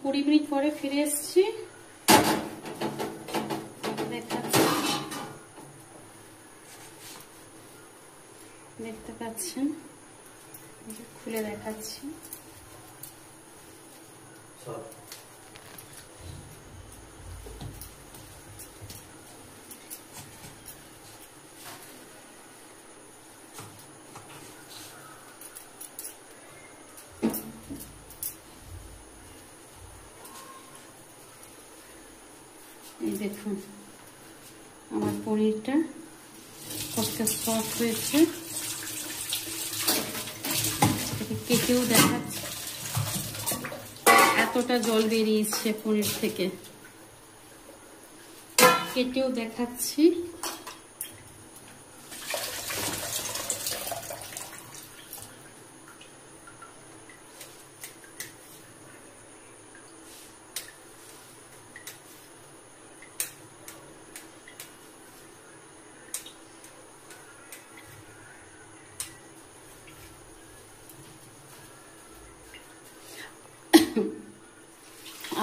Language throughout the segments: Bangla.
20 মিনিট পরে ফিরে এসেছি। দেখতে পাচ্ছেন, খুলে দেখাচ্ছি। এই দেখুন আমার পনিরটা কতটা সফট হয়েছে, কেটেও দেখাচ্ছি। এতটা জল বেরিয়েছে পনির থেকে, কেটেও দেখাচ্ছি।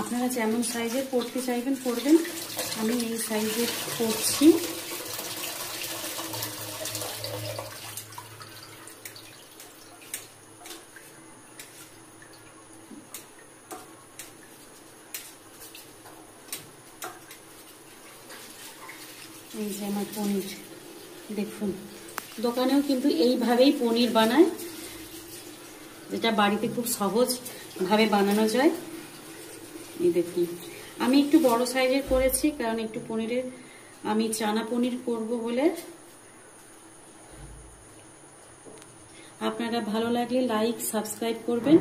আপনারা যেমন সাইজের করতে চাইবেন করবেন, আমি এই সাইজের করছি। এই যে আমার পনির দেখুন, দোকানেও কিন্তু এইভাবেই পনির বানায়, যেটা বাড়িতে খুব সহজ ভাবে বানানো যায়। এই দেখুন আমি একটু বড় সাইজের করেছি, কারণ একটু পনিরের আমি চানা পনির করব বলে। আপনারা ভালো লাগলে লাইক সাবস্ক্রাইব করবেন।